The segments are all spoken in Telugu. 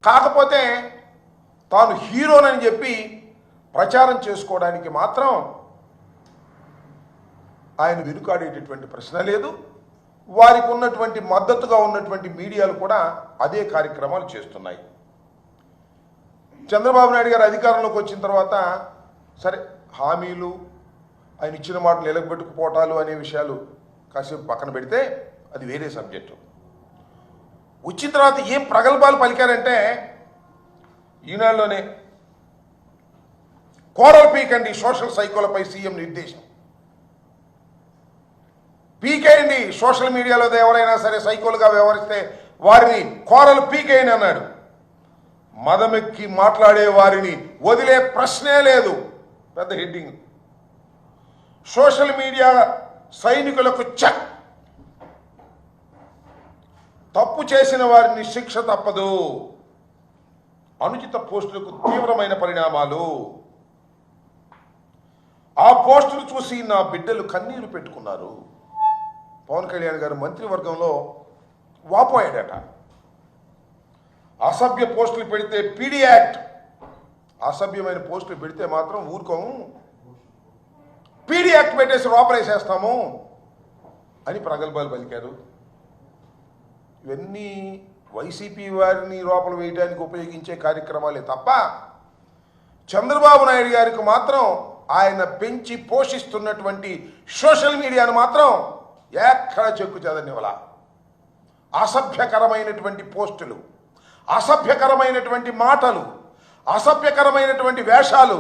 కాకపోతే తాను హీరోనని చెప్పి ప్రచారం చేసుకోవడానికి మాత్రం ఆయన వెనుకాడేటటువంటి ప్రశ్న లేదు. వారికి ఉన్నటువంటి మద్దతుగా ఉన్నటువంటి మీడియాలు కూడా అదే కార్యక్రమాలు చేస్తున్నాయి. చంద్రబాబు నాయుడు గారు అధికారంలోకి వచ్చిన తర్వాత సరే హామీలు, ఆయన ఇచ్చిన మాటలు నిలబెట్టుకుపోవటాలు అనే విషయాలు కాసేపు పక్కన పెడితే అది వేరే సబ్జెక్టు. వచ్చిన తర్వాత ఏం ప్రగల్భాలు పలికారంటే, ఈనాడులోనే కోరలు పీకండి సోషల్ సైకోలపై సీఎం నిర్దేశం. పీకేయండి, సోషల్ మీడియాలో ఎవరైనా సరే సైకోలుగా వ్యవహరిస్తే వారిని కోరలు పీకేయండి అన్నాడు. మదమెక్కి మాట్లాడే వారిని వదిలే ప్రశ్నే లేదు. పెద్ద హెడ్డింగ్. సోషల్ మీడియా సైనికులకు చెక్. తప్పు చేసిన వారిని శిక్ష తప్పదు. అనుచిత పోస్టులకు తీవ్రమైన పరిణామాలు. ఆ పోస్టులు చూసి నా బిడ్డలు కన్నీరు పెట్టుకున్నారు. పవన్ కళ్యాణ్ గారు మంత్రివర్గంలో వాపోయాడట. అసభ్య పోస్టులు పెడితే పీడీ యాక్ట్, అసభ్యమైన పోస్టులు పెడితే మాత్రం ఊరుకోము, పీడీ యాక్ట్ పెట్టేసి లోపలేసేస్తాము అని ప్రగల్భాలు పలికారు. ఇవన్నీ వైసీపీ వారిని లోపల వేయడానికి ఉపయోగించే కార్యక్రమాలే తప్ప చంద్రబాబు నాయుడు గారికి మాత్రం ఆయన పెంచి పోషిస్తున్నటువంటి సోషల్ మీడియాను మాత్రం ఎక్కడ చెక్కు చెదనివ్వాల. అసభ్యకరమైనటువంటి పోస్టులు, అసభ్యకరమైనటువంటి మాటలు, అసభ్యకరమైనటువంటి వేషాలు,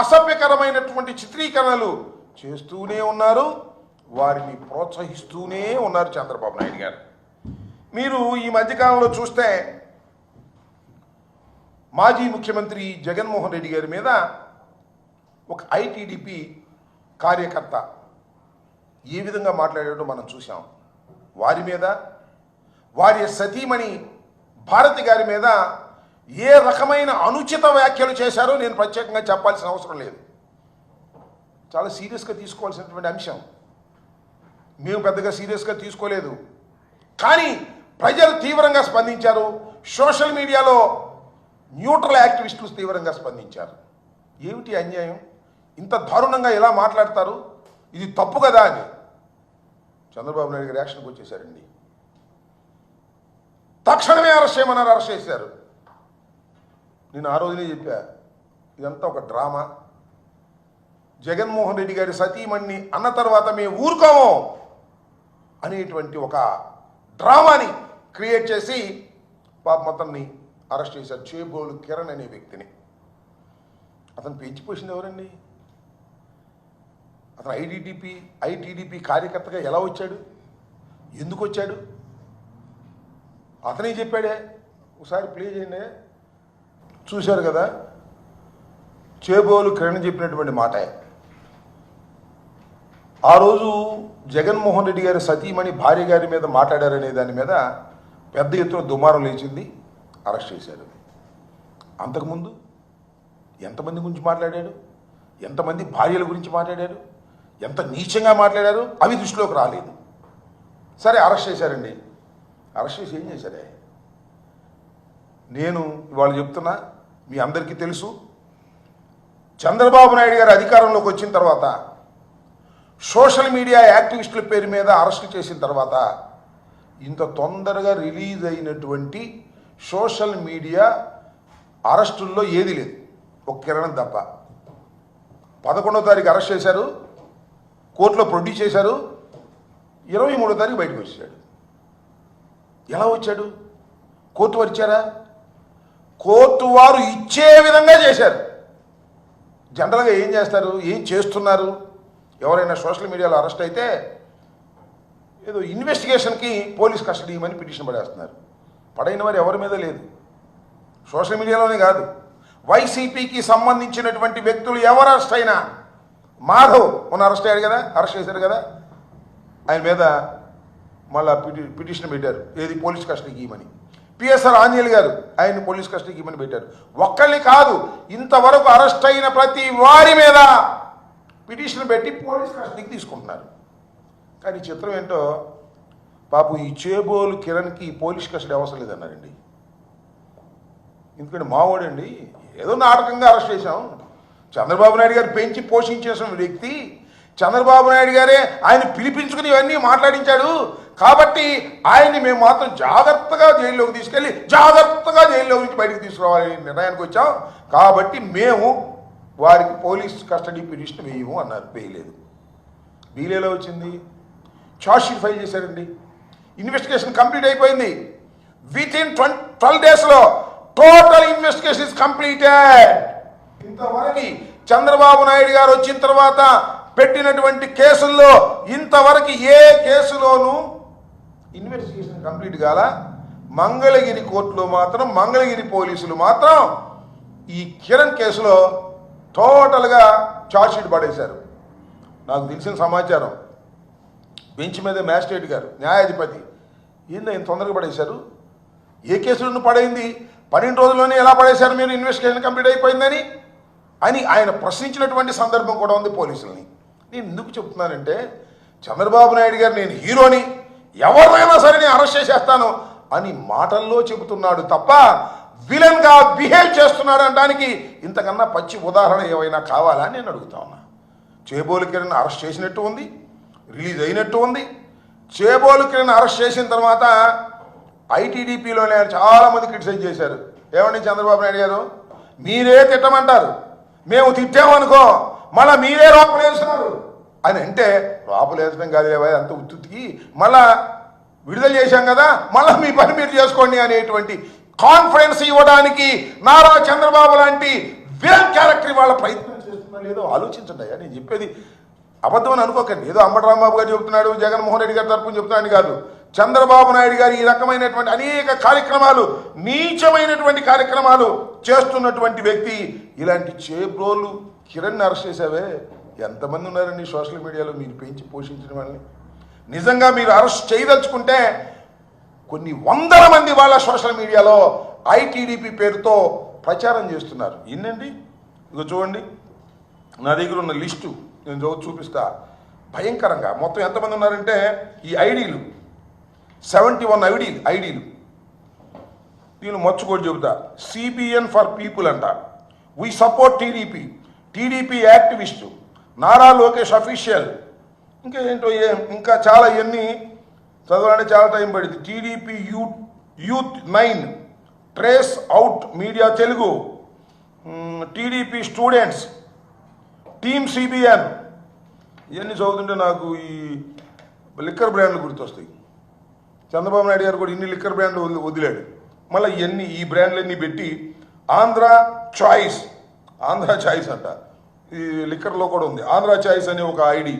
అసభ్యకరమైనటువంటి చిత్రీకరణలు చేస్తూనే ఉన్నారు. వారిని ప్రోత్సహిస్తూనే ఉన్నారు చంద్రబాబు నాయుడు గారు. మీరు ఈ మధ్యకాలంలో చూస్తే మాజీ ముఖ్యమంత్రి జగన్మోహన్ రెడ్డి గారి మీద ఒక ఐటీడీపీ కార్యకర్త ఏ విధంగా మాట్లాడాడో మనం చూసాం. వారి మీద, వారి సతీమణి భారతి గారి మీద ఏ రకమైన అనుచిత వ్యాఖ్యలు చేశారో నేను ప్రత్యేకంగా చెప్పాల్సిన అవసరం లేదు. చాలా సీరియస్గా తీసుకోవాల్సినటువంటి అంశం. మేము పెద్దగా సీరియస్గా తీసుకోలేదు, కానీ ప్రజలు తీవ్రంగా స్పందించారు. సోషల్ మీడియాలో న్యూట్రల్ యాక్టివిస్టులు తీవ్రంగా స్పందించారు. ఏమిటి అన్యాయం? ఇంత దారుణంగా ఎలా మాట్లాడతారు? ఇది తప్పు కదా అని చంద్రబాబు నాయుడు గారు రియాక్షన్కి వచ్చేసారండి. తక్షణమే అరెస్ట్ చేయమన్నారు, అరెస్ట్ చేశారు. నేను ఆ రోజునే చెప్పా, ఇదంతా ఒక డ్రామా. జగన్మోహన్ రెడ్డి గారి సతీమణిని అన్న తర్వాత మేము ఊరుకోము అనేటువంటి ఒక డ్రామాని క్రియేట్ చేసి పాపం అతన్ని అరెస్ట్ చేశారు. చేబోలు కిరణ్ అనే వ్యక్తిని. అతను పెంచిపోసింది ఎవరండి? అతను ఐటీడీపీ కార్యకర్తగా ఎలా వచ్చాడు? ఎందుకు వచ్చాడు? అతనే చెప్పాడే. ఒకసారి ప్లే చేయండి. చూశారు కదా, చేబోలు కిరణ్ చెప్పినటువంటి మాట. ఆ రోజు జగన్మోహన్ రెడ్డి గారి సతీమణి భార్య గారి మీద మాట్లాడారనే దాని మీద పెద్ద ఎత్తున దుమారం లేచింది, అరెస్ట్ చేశారు. అంతకుముందు ఎంతమంది గురించి మాట్లాడాడు, ఎంతమంది భార్యల గురించి మాట్లాడారు, ఎంత నీచంగా మాట్లాడారు, అవి దృష్టిలోకి రాలేదు. సరే అరెస్ట్ చేశారండి. అరెస్ట్ చేసి ఏం చేశారే? నేను ఇవాళ చెప్తున్నా, మీ అందరికీ తెలుసు, చంద్రబాబు నాయుడు గారు అధికారంలోకి వచ్చిన తర్వాత సోషల్ మీడియా యాక్టివిస్టుల పేరు మీద అరెస్టు చేసిన తర్వాత ఇంత తొందరగా రిలీజ్ అయినటువంటి సోషల్ మీడియా అరెస్టుల్లో ఏది లేదు, ఒక కిరణం తప్ప. 11వ తారీఖు అరెస్ట్ చేశారు, కోర్టులో ప్రొడ్యూస్ చేశారు, 23వ తారీఖు బయటకు వచ్చాడు. ఎలా వచ్చాడు? కోర్టు వారు ఇచ్చారా? కోర్టు వారు ఇచ్చే విధంగా చేశారు. జనరల్గా ఏం చేస్తారు, ఏం చేస్తున్నారు? ఎవరైనా సోషల్ మీడియాలో అరెస్ట్ అయితే ఏదో ఇన్వెస్టిగేషన్కి పోలీస్ కస్టడీ ఇవ్వమని పిటిషన్ పడేస్తున్నారు. పడైన వారు ఎవరి మీద లేదు. సోషల్ మీడియాలోనే కాదు, వైసీపీకి సంబంధించినటువంటి వ్యక్తులు ఎవరు అరెస్ట్ అయినా, మాధవ్ మొన్న అరెస్ట్ అయ్యాడు కదా, అరెస్ట్ చేశారు కదా, ఆయన మీద మళ్ళా పిటిషన్ పెట్టారు, ఏది పోలీస్ కస్టడీకి ఇవ్వమని. పిఎస్ఆర్ ఆంజనేయులు గారు ఆయన పోలీస్ కస్టడీకి ఇవ్వమని పెట్టారు. ఒక్కళ్ళని కాదు, ఇంతవరకు అరెస్ట్ అయిన ప్రతి వారి మీద పిటిషన్ పెట్టి పోలీస్ కస్టడీకి తీసుకుంటున్నారు. కానీ చిత్రం ఏంటో, పాపం ఈ చేబోలు కిరణ్కి పోలీస్ కస్టడీ అవసరం లేదన్నారండి. ఎందుకంటే మావాడండి ఏదో నాటకంగా అరెస్ట్ చేశాం. చంద్రబాబు నాయుడు గారు పెంచి పోషించేసిన వ్యక్తి, చంద్రబాబు నాయుడు గారే ఆయన పిలిపించుకుని ఇవన్నీ మాట్లాడించాడు. కాబట్టి ఆయన్ని మేము మాత్రం జాగ్రత్తగా జైల్లోకి తీసుకెళ్ళి జాగ్రత్తగా జైల్లో నుంచి బయటకు తీసుకురావాలని నిర్ణయానికి వచ్చాం. కాబట్టి మేము వారికి పోలీస్ కస్టడీ పిటిషన్ వేయము అన్నారు. వేయలేదు. బీలేలో వచ్చింది, ఛార్జ్షీట్ ఫైల్ చేశారండి. ఇన్వెస్టిగేషన్ కంప్లీట్ అయిపోయింది. విత్ ఇన్ 12 daysలో టోటల్ ఇన్వెస్టిగేషన్ ఇస్ కంప్లీటెడ్. ఇంతవరకు చంద్రబాబు నాయుడు గారు వచ్చిన తర్వాత పెట్టినటువంటి కేసుల్లో ఇంతవరకు ఏ కేసులోనూ ఇన్వెస్టిగేషన్ కంప్లీట్ కాల. మంగళగిరి కోర్టులో మాత్రం మంగళగిరి పోలీసులు మాత్రం ఈ కిరణ్ కేసులో టోటల్గా ఛార్జ్షీట్ పడేశారు. నాకు తెలిసిన సమాచారం, బెంచ్ మీద మ్యాజిస్ట్రేట్ గారు న్యాయాధిపతి ఏందో ఇంత తొందరగా పడేశారు, ఏ కేసులను పడైంది, 12 రోజుల్లోనే ఎలా పడేశారు మీరు, ఇన్వెస్టిగేషన్ కంప్లీట్ అయిపోయిందని అని ఆయన ప్రశ్నించినటువంటి సందర్భం కూడా ఉంది పోలీసుల్ని. నేను ఎందుకు చెప్తున్నానంటే, చంద్రబాబు నాయుడు గారు నేను హీరోని, ఎవరైనా సరే నేను అరెస్ట్ చేసేస్తాను అని మాటల్లో చెబుతున్నాడు తప్ప విలన్గా బిహేవ్ చేస్తున్నాడు అనడానికి ఇంతకన్నా పచ్చి ఉదాహరణ ఏమైనా కావాలా అని నేను అడుగుతా ఉన్నా. చేబోలు కిరణ్ అరెస్ట్ చేసినట్టు ఉంది, రిలీజ్ అయినట్టు ఉంది. చేబోలు కిరణ్ అరెస్ట్ చేసిన తర్వాత ఐటీడీపీలోనే చాలామంది క్రిటిసైజ్ చేశారు. ఏమండి చంద్రబాబు నాయుడు గారు, మీరే తిట్టమంటారు, మేము తిట్టామనుకో మళ్ళీ మీరే లోపలేస్తున్నారు అని అంటే, లోపలేసడం కాదు అంత ఉత్తుకి మళ్ళా విడుదల చేశాం కదా, మళ్ళీ మీ పని మీరు చేసుకోండి అనేటువంటి కాన్ఫిడెన్స్ ఇవ్వడానికి నారా చంద్రబాబు లాంటి విలన్ క్యారెక్టర్ వాళ్ళ ప్రయత్నం చేస్తున్నా లేదో ఆలోచించండి. అయ్యా నేను చెప్పేది అబద్ధం అని అనుకోకండి. ఏదో అంబటరాంబాబు గారు చెప్తున్నాడు, జగన్మోహన్ రెడ్డి గారి తరపున చెప్తున్నాడని కాదు. చంద్రబాబు నాయుడు గారు ఈ రకమైనటువంటి అనేక కార్యక్రమాలు, నీచమైనటువంటి కార్యక్రమాలు చేస్తున్నటువంటి వ్యక్తి. ఇలాంటి చేబ్రోలు కిరణ్ అరెస్ట్ చేసావే, ఎంతమంది ఉన్నారండి సోషల్ మీడియాలో మీరు పెంచి పోషించిన వాళ్ళని. నిజంగా మీరు అరెస్ట్ చేయదలుచుకుంటే కొన్ని వందల మంది వాళ్ళ సోషల్ మీడియాలో ఐటీడీపీ పేరుతో ప్రచారం చేస్తున్నారు. ఏంటండి ఇక చూడండి, నా దగ్గర ఉన్న లిస్టు నేను చూపిస్తా. భయంకరంగా మొత్తం ఎంతమంది ఉన్నారంటే ఈ ఐడీలు 71 ఐడీలు. నేను మర్చిపోయి చెబుతా. సిబిఎన్ ఫర్ పీపుల్ అంట, we support TDP, TDP activist, Nara Lokesh official, ఇంకా ఏంటో ఇంకా చాలా ఇవన్నీ చదవాలంటే చాలా టైం పడింది. TDP youth 9, trace out media Telugu, TDP students, team CBN. ఇవన్నీ చదువుతుంటే నాకు ఈ లిక్కర్ బ్రాండ్లు గుర్తొస్తాయి. చంద్రబాబు నాయుడు గారు కూడా ఇన్ని లిక్కర్ బ్రాండ్లు వదిలాడు. మళ్ళీ ఇవన్నీ ఈ బ్రాండ్లన్నీ పెట్టి ఆంధ్ర చాయిస్ అంట, ఈ లిక్కర్లో కూడా ఉంది ఆంధ్ర చాయిస్ అనే ఒక ఐడి.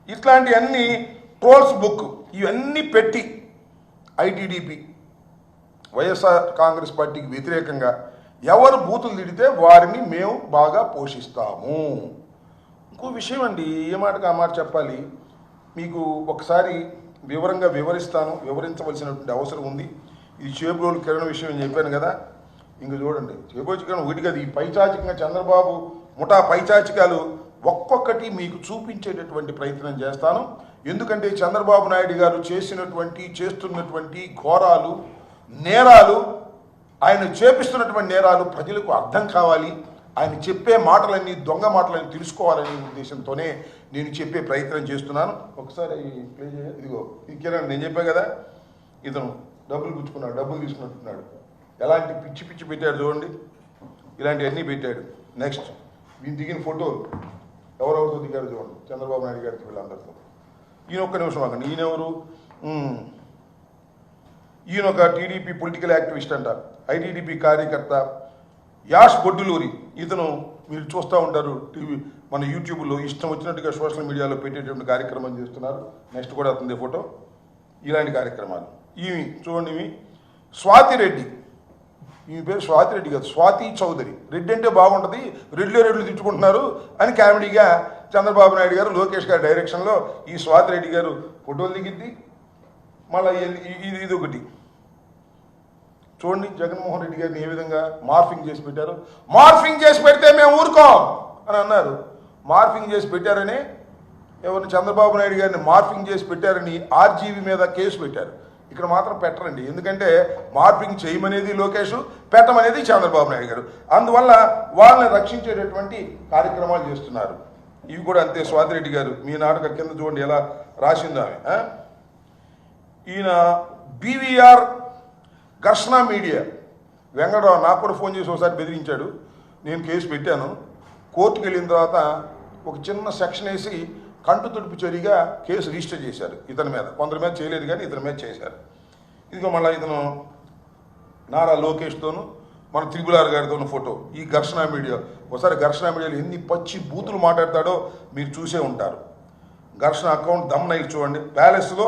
ఇట్లాంటివన్నీ ట్రోల్స్ బుక్ ఇవన్నీ పెట్టి ఐటీడీపీ వైఎస్ఆర్ కాంగ్రెస్ పార్టీకి వ్యతిరేకంగా ఎవరు బూతులు తిడితే వారిని మేము బాగా పోషిస్తాము. ఇంకో విషయం అండి, ఏ మాటకు ఆ మాట చెప్పాలి మీకు, ఒకసారి వివరంగా వివరించవలసినటువంటి అవసరం ఉంది. ఇది చేబ్రోలు కిరణ్ విషయం నేను చెప్పాను కదా. ఇంక చూడండి, చేబ్రోలు కిరణ్ ఒకటి కదా, ఈ పైచాచికంగా చంద్రబాబు ముఠా పైచాచికాలు ఒక్కొక్కటి మీకు చూపించేటటువంటి ప్రయత్నం చేస్తాను. ఎందుకంటే చంద్రబాబు నాయుడు గారు చేస్తున్నటువంటి ఘోరాలు, నేరాలు, ఆయన చేపిస్తున్నటువంటి నేరాలు ప్రజలకు అర్థం కావాలి, ఆయన చెప్పే మాటలన్నీ దొంగ మాటలని తెలుసుకోవాలనే ఉద్దేశంతోనే నేను చెప్పే ప్రయత్నం చేస్తున్నాను. ఒకసారి ప్లే చేయాలి. ఇదిగో ఈ కిరణ్, నేను చెప్పా కదా, ఇతను డబ్బులు పుచ్చుకున్నాడు, డబ్బులు తీసుకున్నట్టున్నాడు, ఎలాంటి పిచ్చి పెట్టాడు చూడండి, ఇలాంటివన్నీ పెట్టాడు. నెక్స్ట్ వీళ్ళు దిగిన ఫోటోలు ఎవరెవరితో దిగారు చూడండి, చంద్రబాబు నాయుడు గారికి వీళ్ళందరితో. ఈయన ఒక్క నిమిషం ఆగండి, ఈయనెవరు, ఈయన ఒక టీడీపీ పొలిటికల్ యాక్టివిస్ట్ అంట, ఐటీడీపీ కార్యకర్త యాష్ బొడ్డులూరి. ఇతను మీరు చూస్తూ ఉంటారు టీవీ మన యూట్యూబ్లో ఇష్టం వచ్చినట్టుగా సోషల్ మీడియాలో పెట్టేటువంటి కార్యక్రమం చేస్తున్నారు. నెక్స్ట్ కూడా అవుతుంది ఫోటో. ఇలాంటి కార్యక్రమాలు. ఈమె చూడండి, ఇవి స్వాతి రెడ్డి, ఈమె పేరు స్వాతి రెడ్డి కాదు, స్వాతి చౌదరి. రెడ్డి అంటే బాగుంటుంది, రెడ్లు తిట్టుకుంటున్నారు అని కామెడీగా చంద్రబాబు నాయుడు గారు లోకేష్ గారి డైరెక్షన్లో ఈ స్వాతి రెడ్డి గారు ఫోటోలు దిగిద్ది. మళ్ళీ ఇది ఒకటి చూడండి, జగన్మోహన్ రెడ్డి గారిని ఏ విధంగా మార్ఫింగ్ చేసి పెట్టారు. మార్ఫింగ్ చేసి పెడితే మేము ఊరుకోం అని అన్నారు. మార్ఫింగ్ చేసి పెట్టారని ఎవరిని, చంద్రబాబు నాయుడు గారిని మార్ఫింగ్ చేసి పెట్టారని ఆర్జీవీ మీద కేసు పెట్టారు. ఇక్కడ మాత్రం పెట్టరండి. ఎందుకంటే మార్పింగ్ చేయమనేది లోకేష్, పెట్టమనేది చంద్రబాబు నాయుడు గారు. అందువల్ల వాళ్ళని రక్షించేటటువంటి కార్యక్రమాలు చేస్తున్నారు. ఇవి కూడా అంతే. స్వాతిరెడ్డి గారు మీ నాటక కింద చూడండి ఎలా రాసింది ఆమె. ఈయన బీవీఆర్ ఘర్షణ మీడియా వెంకటరావు నాకు కూడా ఫోన్ చేసి ఒకసారి బెదిరించాడు. నేను కేసు పెట్టాను. కోర్టుకు వెళ్ళిన తర్వాత ఒక చిన్న సెక్షన్ వేసి కంటు తుడుపు చర్యగా కేసు రిజిస్టర్ చేశారు ఇతని మీద. కొందరి మీద చేయలేదు కానీ ఇతని మీద చేశారు. ఇదిగో మళ్ళీ ఇతను నారా లోకేష్తోనూ మన త్రిపులార్ గారితోనూ ఫోటో. ఈ ఘర్షణ మీడియా ఒకసారి ఘర్షణ మీడియాలో ఎన్ని పచ్చి బూతులు మాట్లాడతాడో మీరు చూసే ఉంటారు. ఘర్షణ అకౌంట్ దమ్నైల్ చూడండి. ప్యాలెస్లో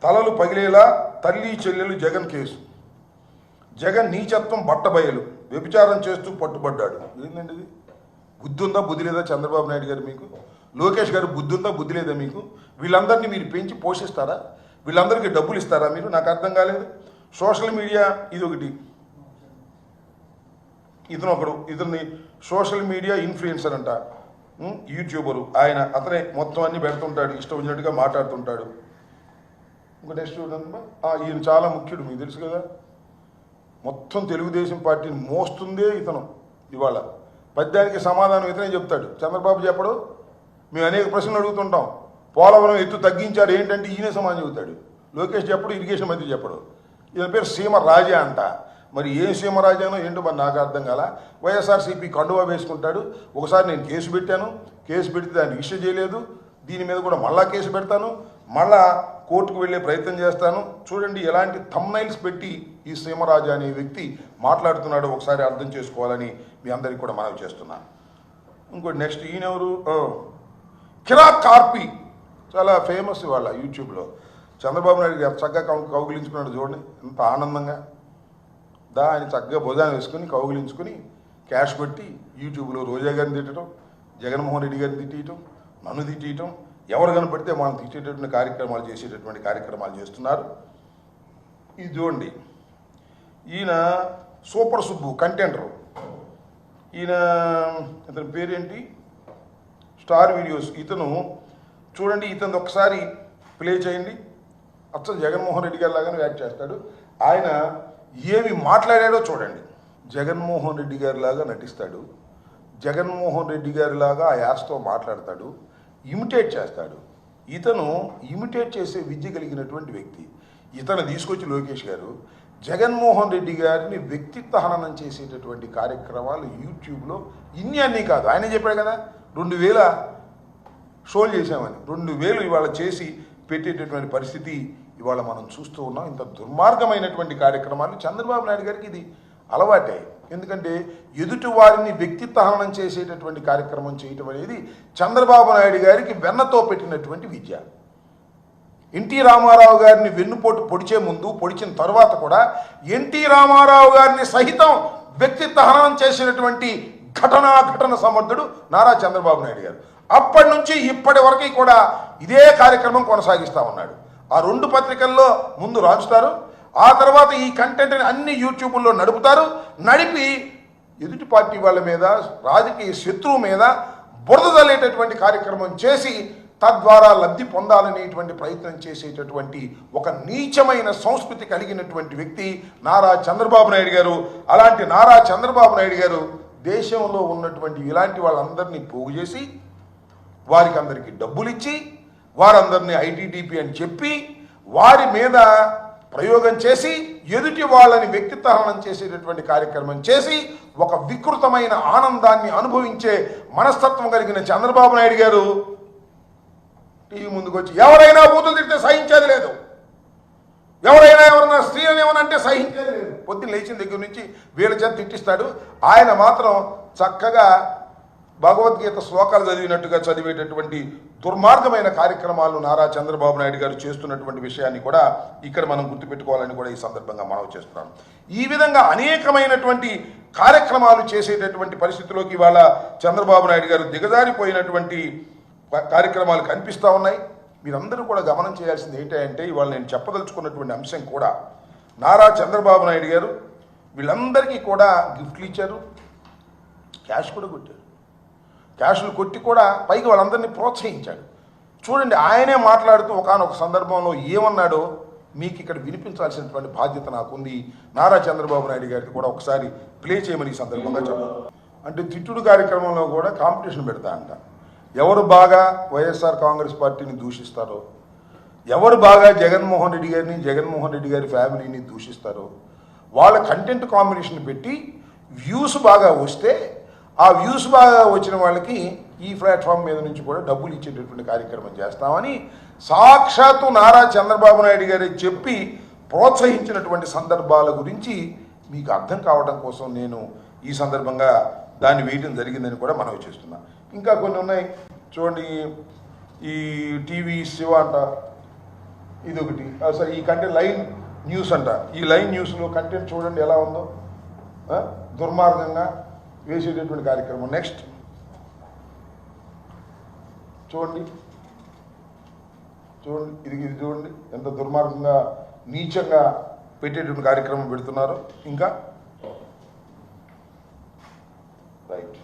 తలలు పగిలేలా తల్లి చెల్లెలు జగన్ కేసు. జగన్ నీచత్వం బట్టబయలు, వ్యభిచారం చేస్తూ పట్టుబడ్డాడు. ఏంటండి ఇది? బుద్ధి ఉందా బుద్ధి లేదా చంద్రబాబు నాయుడు గారు మీకు? లోకేష్ గారు బుద్ధి ఉందా బుద్ధి లేదా మీకు? వీళ్ళందరినీ మీరు పెంచి పోషిస్తారా? వీళ్ళందరికీ డబ్బులు ఇస్తారా మీరు? నాకు అర్థం కాలేదు. సోషల్ మీడియా ఇది ఒకటి. ఇతన్ని సోషల్ మీడియా ఇన్ఫ్లుయెన్సర్ అంట, యూట్యూబరు ఆయన. అతనే మొత్తం అన్ని పెడుతుంటాడు, ఇష్టం వచ్చినట్టుగా మాట్లాడుతుంటాడు. ఇంకో నెక్స్ట్ ఈయన చాలా ముఖ్యుడు, మీకు తెలుసు కదా. మొత్తం తెలుగుదేశం పార్టీని మోస్తుందే ఇతను. ఇవాళ పద్యానికి సమాధానం ఇతనే చెప్తాడు, చంద్రబాబు చెప్పడు. మేము అనేక ప్రశ్నలు అడుగుతుంటాం. పోలవరం ఎత్తు తగ్గించాడు ఏంటంటే ఈయనే సమాధానం చెబుతాడు. లోకేష్ చెప్పడు, ఇరిగేషన్ మంత్రి చెప్పడు. ఈయన పేరు సీమ రాజా అంట. మరి ఏం సీమరాజానో ఏంటో మరి నాకు అర్థం కాల. వైఎస్ఆర్సీపీ కండువా వేసుకుంటాడు. ఒకసారి నేను కేసు పెట్టాను, కేసు పెడితే దాన్ని రిజిస్టర్ చేయలేదు. దీని మీద కూడా మళ్ళా కేసు పెడతాను, మళ్ళా కోర్టుకు వెళ్ళే ప్రయత్నం చేస్తాను. చూడండి ఎలాంటి థంబ్నైల్స్ పెట్టి ఈ సీమరాజా అనే వ్యక్తి మాట్లాడుతున్నాడో ఒకసారి అర్థం చేసుకోవాలని మీ అందరికీ కూడా మనవి చేస్తున్నాను. ఇంకోటి నెక్స్ట్ ఈయనెవరు? కిరాక్ కార్పి, చాలా ఫేమస్ ఇవాళ యూట్యూబ్లో. చంద్రబాబు నాయుడు గారు చక్కగా కౌగిలించుకున్నాడు చూడండి, ఎంత ఆనందంగా. ఆయన చక్కగా భుజాన్ని వేసుకుని కౌగిలించుకుని క్యాష్ కొట్టి యూట్యూబ్లో రోజా గారిని తిట్టడం, జగన్మోహన్ రెడ్డి గారిని తిట్టడం, నన్ను తిట్టడం, ఎవరు కనపడితే మనం తిట్టేటటువంటి కార్యక్రమాలు చేసేటటువంటి కార్యక్రమాలు చేస్తున్నారు. ఇది చూడండి, ఈయన సూపర్ సుబ్బు కంటెంటరు. ఇతని పేరేంటి? Star videos. ఇతను చూడండి, ఇతను ఒకసారి ప్లే చేయండి. అచ్చం జగన్మోహన్ రెడ్డి గారి లాగానే యాక్ట్ చేస్తాడు. ఆయన ఏమి మాట్లాడాడో చూడండి. జగన్మోహన్ రెడ్డి గారి లాగా నటిస్తాడు, జగన్మోహన్ రెడ్డి గారి లాగా ఆ యాస్తో మాట్లాడతాడు, ఇమిటేట్ చేస్తాడు. ఇతను ఇమిటేట్ చేసే విద్య కలిగినటువంటి వ్యక్తి. ఇతను తీసుకొచ్చి లోకేష్ గారు జగన్మోహన్ రెడ్డి గారిని వ్యక్తిత్వ హననం చేసేటటువంటి కార్యక్రమాలు యూట్యూబ్లో ఇన్ని అన్నీ కాదు. ఆయన చెప్పాడు కదా 2000 షోలు చేశామని. 2000 ఇవాళ చేసి పెట్టేటటువంటి పరిస్థితి ఇవాళ మనం చూస్తూ ఉన్నాం. ఇంత దుర్మార్గమైనటువంటి కార్యక్రమాలు చంద్రబాబు నాయుడు గారికి ఇది అలవాటే. ఎందుకంటే ఎదుటి వారిని వ్యక్తిత్వ హననం చేసేటటువంటి కార్యక్రమం చేయటం అనేది చంద్రబాబు నాయుడు గారికి వెన్నతో పెట్టినటువంటి విద్య. ఎన్టీ రామారావు గారిని వెన్నుపోటు పొడిచే ముందు, పొడిచిన తర్వాత కూడా ఎన్టీ రామారావు గారిని సహితం వ్యక్తిత్వ హననం చేసినటువంటి ఘటన సమర్థుడు నారా చంద్రబాబు నాయుడు గారు. అప్పటి నుంచి ఇప్పటి వరకు కూడా ఇదే కార్యక్రమం కొనసాగిస్తూ ఉన్నాడు. ఆ 2 పత్రికల్లో ముందు రాజుతారు, ఆ తర్వాత ఈ కంటెంట్ని అన్ని యూట్యూబ్లో నడుపుతారు. నడిపి ఎదుటి పార్టీ వాళ్ళ మీద, రాజకీయ శత్రువు మీద బురద చల్లేటటువంటి కార్యక్రమం చేసి తద్వారా లబ్ధి పొందాలనేటువంటి ప్రయత్నం చేసేటటువంటి ఒక నీచమైన సంస్కృతి కలిగినటువంటి వ్యక్తి నారా చంద్రబాబు నాయుడు గారు. అలాంటి నారా చంద్రబాబు నాయుడు గారు దేశంలో ఉన్నటువంటి ఇలాంటి వాళ్ళందరినీ పోగు చేసి వారికి అందరికీ డబ్బులు ఇచ్చి వారందరినీ ఐటీడీపీ అని చెప్పి వారి మీద ప్రయోగం చేసి ఎదుటి వాళ్ళని వ్యక్తిత్వహనం చేసేటటువంటి కార్యక్రమం చేసి ఒక వికృతమైన ఆనందాన్ని అనుభవించే మనస్తత్వం కలిగిన చంద్రబాబు నాయుడు గారు టీవీ ముందుకు వచ్చి ఎవరైనా బూతులు తిడితే సహించేది లేదు, ఎవరైనా స్త్రీలను ఏమనంటే సహించేది లేదు. పొద్దున్న లేచిన దగ్గర నుంచి వీళ్ళ చేత తిట్టిస్తాడు. ఆయన మాత్రం చక్కగా భగవద్గీత శ్లోకాలు చదివినట్టుగా చదివేటటువంటి దుర్మార్గమైన కార్యక్రమాలు నారా చంద్రబాబు నాయుడు గారు చేస్తున్నటువంటి విషయాన్ని కూడా ఇక్కడ మనం గుర్తుపెట్టుకోవాలని కూడా ఈ సందర్భంగా మనవి చేస్తున్నాం. ఈ విధంగా అనేకమైనటువంటి కార్యక్రమాలు చేసేటటువంటి పరిస్థితిలోకి ఇవాళ చంద్రబాబు నాయుడు గారు దిగజారిపోయినటువంటి కార్యక్రమాలు కనిపిస్తూ ఉన్నాయి. మీరందరూ కూడా గమనం చేయాల్సింది ఏంటంటే ఇవాళ నేను చెప్పదలుచుకున్నటువంటి అంశం కూడా నారా చంద్రబాబు నాయుడు గారు వీళ్ళందరికీ కూడా గిఫ్ట్లు ఇచ్చారు, క్యాష్ కూడా కొట్టారు. క్యాష్లు కొట్టి కూడా పైకి వాళ్ళందరినీ ప్రోత్సహించాడు. చూడండి, ఆయనే మాట్లాడుతూ ఒకానొక సందర్భంలో ఏమన్నాడో మీకు ఇక్కడ వినిపించాల్సినటువంటి బాధ్యత నాకుంది. నారా చంద్రబాబు నాయుడు గారికి కూడా ఒకసారి ప్లే చేయమని ఈ సందర్భంగా చెప్పారు. అంటే తిట్టుడు కార్యక్రమంలో కూడా కాంపిటీషన్ పెడతా అంట. ఎవరు బాగా వైఎస్ఆర్ కాంగ్రెస్ పార్టీని దూషిస్తారో, ఎవరు బాగా జగన్మోహన్ రెడ్డి గారిని, జగన్మోహన్ రెడ్డి గారి ఫ్యామిలీని దూషిస్తారో వాళ్ళ కంటెంట్ కాంబినేషన్ పెట్టి వ్యూస్ బాగా వస్తే ఆ వ్యూస్ బాగా వచ్చిన వాళ్ళకి ఈ ప్లాట్ఫామ్ మీద నుంచి కూడా డబ్బులు ఇచ్చేటటువంటి కార్యక్రమం చేస్తామని సాక్షాత్తు నారా చంద్రబాబు నాయుడు గారి చెప్పి ప్రోత్సహించినటువంటి సందర్భాల గురించి మీకు అర్థం కావడం కోసం నేను ఈ సందర్భంగా దాన్ని వేయడం జరిగిందని కూడా మనవి చేస్తున్నా. ఇంకా కొన్ని ఉన్నాయి చూడండి. ఈ టీవీ శివ అంట, ఇదొకటి. అసలు ఈ కంటెంట్ లైన్ న్యూస్ అంట. ఈ లైన్ న్యూస్లో కంటెంట్ చూడండి ఎలా ఉందో, దుర్మార్గంగా వేసేటటువంటి కార్యక్రమం. నెక్స్ట్ చూడండి, ఇది చూడండి ఎంత దుర్మార్గంగా నీచంగా పెట్టేటువంటి కార్యక్రమం పెడుతున్నారు. ఇంకా రైట్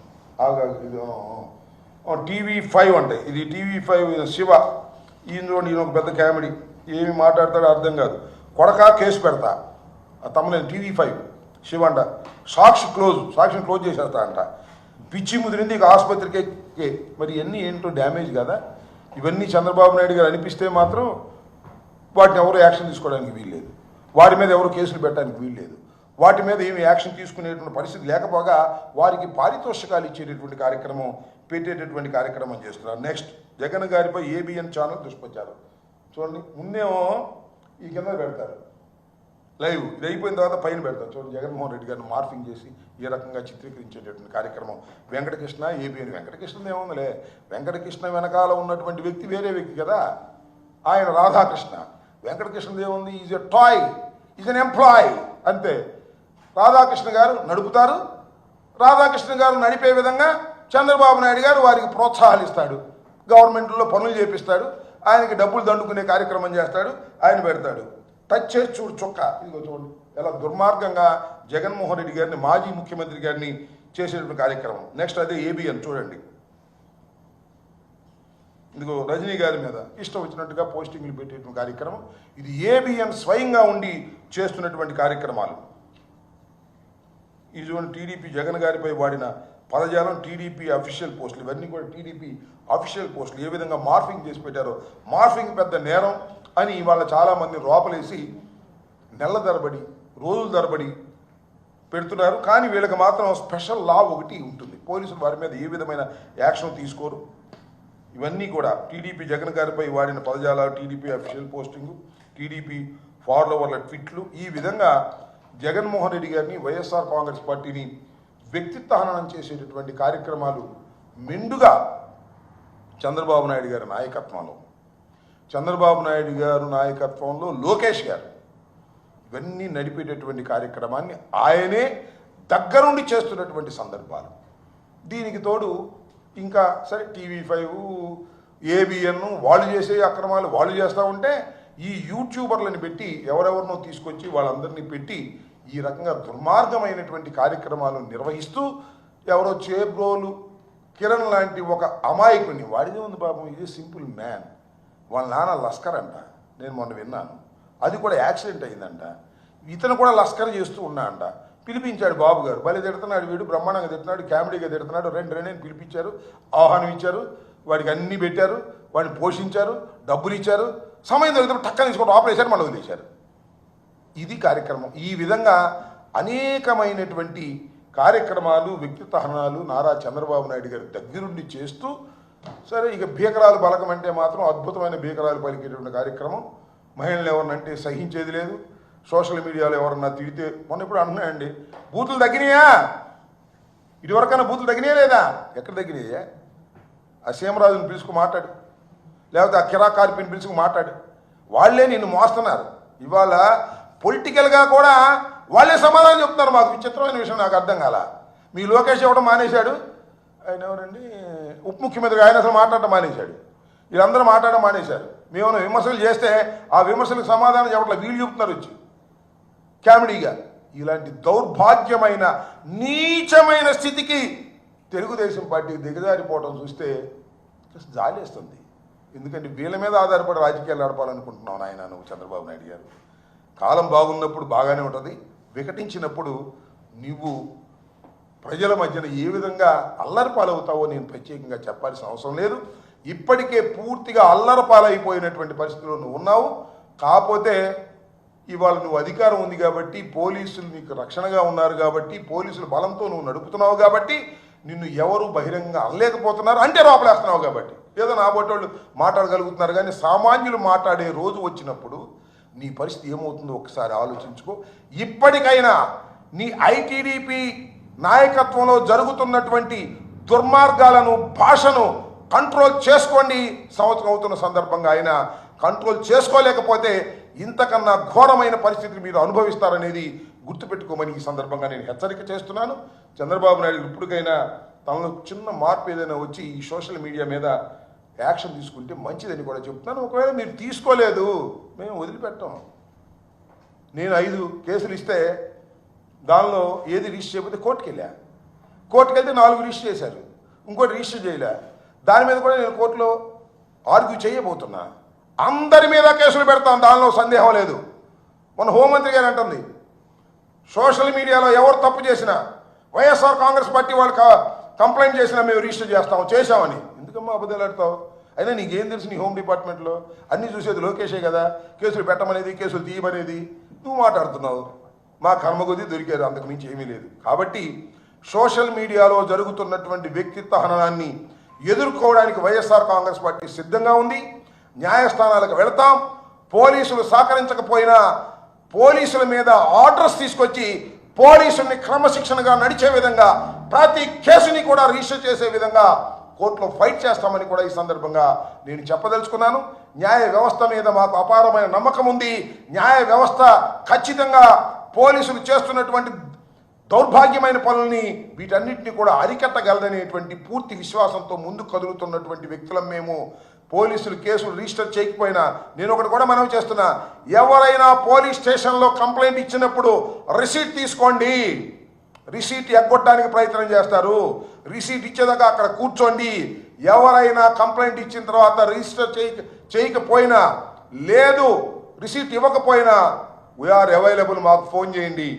ఇది TV5 అంటే ఇది TV5 శివ. ఈయన చూడండి, ఈయన ఒక పెద్ద కామెడీ, ఏమి మాట్లాడతాడో అర్థం కాదు. కొడక కేసు పెడతా తమలేదు. TV5 శివ అంట. సాక్షిని క్లోజ్ చేసేస్తా అంట. పిచ్చి ముదిరింది ఇక ఆసుపత్రికి. మరి ఇవన్నీ ఏంటో డ్యామేజ్ కదా. ఇవన్నీ చంద్రబాబు నాయుడు గారు అనిపిస్తే మాత్రం వాటిని ఎవరు యాక్షన్ తీసుకోవడానికి వీల్లేదు, వారి మీద ఎవరు కేసులు పెట్టడానికి వీల్లేదు, వాటి మీద ఏమి యాక్షన్ తీసుకునేటువంటి పరిస్థితి లేకపోగా వారికి పారితోషికాలు ఇచ్చేటటువంటి కార్యక్రమం పెట్టేటటువంటి కార్యక్రమం చేస్తున్నారు. నెక్స్ట్ జగన్ గారిపై ABN ఛానల్ దుష్ప్రచారం. చూడండి, ముందేమో ఈ కింద పెడతారు లైవ్, ఇది అయిపోయిన తర్వాత పైన పెడతారు. చూడండి, జగన్మోహన్ రెడ్డి గారిని మార్ఫింగ్ చేసి ఈ రకంగా చిత్రీకరించేటటువంటి కార్యక్రమం. వెంకటకృష్ణ ABN. వెంకటకృష్ణ ఏముందిలే, వెంకటకృష్ణ వెనకాల ఉన్నటువంటి వ్యక్తి వేరే వ్యక్తి కదా, ఆయన రాధాకృష్ణ. వెంకటకృష్ణది ఏముంది, is a toy, is an employee అంతే. రాధాకృష్ణ గారు నడుపుతారు. రాధాకృష్ణ గారు నడిపే విధంగా చంద్రబాబు నాయుడు గారు వారికి ప్రోత్సాహాలు ఇస్తాడు, గవర్నమెంట్లో పనులు చేపిస్తాడు, ఆయనకి డబ్బులు దండుకునే కార్యక్రమం చేస్తాడు, ఆయన పెడతాడు. టచ్ చేసి చూడు చొక్క, ఇదిగో చూడండి ఎలా దుర్మార్గంగా జగన్మోహన్ రెడ్డి గారిని, మాజీ ముఖ్యమంత్రి గారిని చేసేటువంటి కార్యక్రమం. నెక్స్ట్ అదే ABN చూడండి, ఇదిగో రజనీ గారి మీద ఇష్టం వచ్చినట్టుగా పోస్టింగ్లు పెట్టేటువంటి కార్యక్రమం. ఇది ABN స్వయంగా ఉండి చేస్తున్నటువంటి కార్యక్రమాలు. ఇది చూడండి, టీడీపీ జగన్ గారిపై వాడిన పదజాలం, టీడీపీ అఫీషియల్ పోస్టులు, ఇవన్నీ కూడా టీడీపీ అఫీషియల్ పోస్టులు. ఏ విధంగా మార్ఫింగ్ చేసి పెట్టారో, మార్ఫింగ్ పెద్ద నేరం అని ఇవాళ చాలామంది లోపలేసి నెలల తరబడి, రోజుల తరబడి పెడుతున్నారు. కానీ వీళ్ళకి మాత్రం స్పెషల్ లా ఒకటి ఉంటుంది, పోలీసులు వారి మీద ఏ విధమైన యాక్షన్ తీసుకోరు. ఇవన్నీ కూడా టీడీపీ జగన్ గారిపై వాడిన పదజాలాలు, టీడీపీ అఫీషియల్ పోస్టింగు, టీడీపీ ఫాలోవర్ల ట్వీట్లు, ఈ విధంగా జగన్మోహన్ రెడ్డి గారిని, వైఎస్ఆర్ కాంగ్రెస్ పార్టీని వ్యక్తిత్వ హననం చేసేటటువంటి కార్యక్రమాలు మెండుగా చంద్రబాబు నాయుడు గారి నాయకత్వంలో, చంద్రబాబు నాయుడు గారు నాయకత్వంలో లోకేష్ గారు ఇవన్నీ నడిపేటటువంటి కార్యక్రమాన్ని ఆయనే దగ్గరుండి చేస్తున్నటువంటి సందర్భాలు. దీనికి తోడు ఇంకా సరే TV5 ABN వాళ్ళు చేసే అక్రమాలు వాళ్ళు చేస్తూ ఉంటే ఈ యూట్యూబర్లను పెట్టి ఎవరెవరినో తీసుకొచ్చి వాళ్ళందరినీ పెట్టి ఈ రకంగా దుర్మార్గమైనటువంటి కార్యక్రమాలు నిర్వహిస్తూ ఎవరో చేబ్రోలు కిరణ్ లాంటి ఒక అమాయకుడిని, వాడిదే ఉంది పాపం, ఇది సింపుల్ మ్యాన్, వాళ్ళ నాన్న లస్కర్ అంట, నేను మొన్న విన్నాను, అది కూడా యాక్సిడెంట్ అయిందంట, ఇతను కూడా లస్కర్ చేస్తూ ఉన్నా అంట. పిలిపించాడు బాబు గారు, భలే తిడుతున్నాడు వీడు, బ్రహ్మాండంగా తిడుతున్నాడు, కామెడీగా తిడుతున్నాడు, రెండు పిలిపించారు, ఆహ్వానం ఇచ్చారు, వాడికి అన్నీ పెట్టారు, వాడిని పోషించారు, డబ్బులు ఇచ్చారు, సమయం దొరికితే టక్కన తీసుకొని ఆపరేషన్ మళ్ళీ వదిలేశారు. ఇది కార్యక్రమం. ఈ విధంగా అనేకమైనటువంటి కార్యక్రమాలు, వ్యక్తిత్వ హననాలు నారా చంద్రబాబు నాయుడు గారి దగ్గరుండి చేస్తూ, సరే ఇక భీకరాలు బలకం అంటే మాత్రం అద్భుతమైన భీకరాలు పలికేటువంటి కార్యక్రమం. మహిళలు ఎవరినంటే సహించేది లేదు. సోషల్ మీడియాలో ఎవరన్నా తిడితే, మొన్న ఇప్పుడు అంటున్నాయండి, బూతులు తగ్గినాయా, ఇదివరకన్నా బూతులు తగ్గినాయా లేదా, ఎక్కడ తగ్గినాయా? ఆ సీమరాజుని పిలుచుకు మాట్లాడు, లేకపోతే ఆ కిరాకార్పిని పిలుచుకు మాట్లాడు, వాళ్ళే నిన్ను మోస్తున్నారు. ఇవాళ పొలిటికల్గా కూడా వాళ్ళే సమాధానం చెప్తున్నారు. మాకు విచిత్రమైన విషయం నాకు అర్థం కాల. మీ లోకేష్ ఇవ్వడం మానేశాడు, ఆయన ఎవరండి ఉప ముఖ్యమంత్రి, ఆయన అసలు మాట్లాడటం మానేశాడు, వీళ్ళందరూ మాట్లాడడం మానేశారు. మేమైనా విమర్శలు చేస్తే ఆ విమర్శలకు సమాధానం చెప్పట్లా, వీళ్ళు చెప్తున్నారు వచ్చి కామెడీగా. ఇలాంటి దౌర్భాగ్యమైన నీచమైన స్థితికి తెలుగుదేశం పార్టీ దిగజారిపోవడం చూస్తే జాలేస్తుంది. ఎందుకంటే వీళ్ళ మీద ఆధారపడి రాజకీయాలు నడపాలనుకుంటున్నావు నాయన నువ్వు చంద్రబాబు నాయుడు గారు. కాలం బాగున్నప్పుడు బాగానే ఉంటుంది, వికటించినప్పుడు నువ్వు ప్రజల మధ్యన ఏ విధంగా అల్లరి పాలవుతావో నేను ప్రత్యేకంగా చెప్పాల్సిన అవసరం లేదు. ఇప్పటికే పూర్తిగా అల్లరి పాలైపోయినటువంటి పరిస్థితిలో నువ్వు ఉన్నావు. కాకపోతే ఇవాళ నువ్వు అధికారం ఉంది కాబట్టి, పోలీసులు నీకు రక్షణగా ఉన్నారు కాబట్టి, పోలీసుల బలంతో నువ్వు నడుపుతున్నావు కాబట్టి నిన్ను ఎవరు బహిరంగంగా అనలేకపోతున్నారు, అంటే లోపలేస్తున్నావు కాబట్టి ఏదో నా బొట్టోళ్ళు మాట్లాడగలుగుతున్నారు. కానీ సామాన్యులు మాట్లాడే రోజు వచ్చినప్పుడు నీ పరిస్థితి ఏమవుతుందో ఒకసారి ఆలోచించుకో. ఇప్పటికైనా నీ ఐటీడీపీ నాయకత్వంలో జరుగుతున్నటువంటి దుర్మార్గాలను, భాషను కంట్రోల్ చేసుకోండి. సంవత్సరం అవుతున్న సందర్భంగా ఆయన కంట్రోల్ చేసుకోలేకపోతే ఇంతకన్నా ఘోరమైన పరిస్థితిని మీరు అనుభవిస్తారనేది గుర్తుపెట్టుకోమని ఈ సందర్భంగా నేను హెచ్చరిక చేస్తున్నాను. చంద్రబాబు నాయుడు ఇప్పటికైనా తనలో చిన్న మార్పు ఏదైనా వచ్చి ఈ సోషల్ మీడియా మీద యాక్షన్ తీసుకుంటే మంచిదని కూడా చెప్తున్నాను. ఒకవేళ మీరు తీసుకోలేదు, మేము వదిలిపెట్టాం. నేను 5 కేసులు ఇస్తే దానిలో ఏది రిజిస్టర్ చేయకపోతే కోర్టుకు వెళ్తే 4 రిజిస్టర్ చేశారు, ఇంకోటి రిజిస్టర్ చేయలే. దాని మీద కూడా నేను కోర్టులో ఆర్గ్యూ చేయబోతున్నా. అందరి మీద కేసులు పెడతాం, దానిలో సందేహం లేదు. మన హోంమంత్రి గారు అంటుంది, సోషల్ మీడియాలో ఎవరు తప్పు చేసినా, వైఎస్ఆర్ కాంగ్రెస్ పార్టీ వాళ్ళు కంప్లైంట్ చేసినా మేము రిజిస్టర్ చేశామని. ఎందుకమ్మా అబద్ధాలు ఆడతావు? అయినా నీకేం తెలుసు? నీ హోమ్ డిపార్ట్మెంట్లో అన్నీ చూసేది లోకేషే కదా. కేసులు పెట్టమనేది, కేసులు తీయమనేది నువ్వు మాట్లాడుతున్నావు. మా కర్మగొద్ది దొరికారు, అంతకు మించి ఏమీ లేదు. కాబట్టి సోషల్ మీడియాలో జరుగుతున్నటువంటి వ్యక్తిత్వ హననాన్ని ఎదుర్కోవడానికి వైఎస్ఆర్ కాంగ్రెస్ పార్టీ సిద్ధంగా ఉంది. న్యాయస్థానాలకు వెళతాం. పోలీసులు సహకరించకపోయినా పోలీసుల మీద ఆర్డర్స్ తీసుకొచ్చి పోలీసుల్ని క్రమశిక్షణగా నడిచే విధంగా ప్రతి కేసుని కూడా రిజిస్టర్ చేసే విధంగా కోర్టులో ఫైట్ చేస్తామని కూడా ఈ సందర్భంగా నేను చెప్పదలుచుకున్నాను. న్యాయ వ్యవస్థ మీద మాకు అపారమైన నమ్మకం ఉంది. న్యాయ వ్యవస్థ ఖచ్చితంగా పోలీసులు చేస్తున్నటువంటి దౌర్భాగ్యమైన పనుల్ని, వీటన్నిటిని కూడా అరికట్టగలదనేటువంటి పూర్తి విశ్వాసంతో ముందుకు కదులుతున్నటువంటి వ్యక్తులం మేము. పోలీసులు కేసులు రిజిస్టర్ చేయకపోయినా నేను ఒకటి కూడా మనవి చేస్తున్నా, ఎవరైనా పోలీస్ స్టేషన్లో కంప్లైంట్ ఇచ్చినప్పుడు రిసీట్ తీసుకోండి. రిసీట్ ఎగ్గొట్టడానికి ప్రయత్నం చేస్తారు. రిసీట్ ఇచ్చేదాకా అక్కడ కూర్చోండి. ఎవరైనా కంప్లైంట్ ఇచ్చిన తర్వాత రిజిస్టర్ చేయకపోయినా, లేదు రిసీట్ ఇవ్వకపోయినా, వీఆర్ అవైలబుల్, మాకు ఫోన్ చేయండి.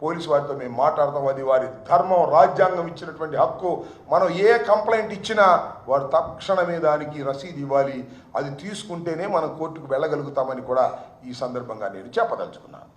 పోలీసు వారితో మేము మాట్లాడతాం. అది వారి ధర్మం, రాజ్యాంగం ఇచ్చినటువంటి హక్కు. మనం ఏ కంప్లైంట్ ఇచ్చినా వారు తక్షణమే దానికి రసీదు ఇవ్వాలి. అది తీసుకుంటేనే మనం కోర్టుకు వెళ్ళగలుగుతామని కూడా ఈ సందర్భంగా నేను చెప్పదలుచుకున్నాను.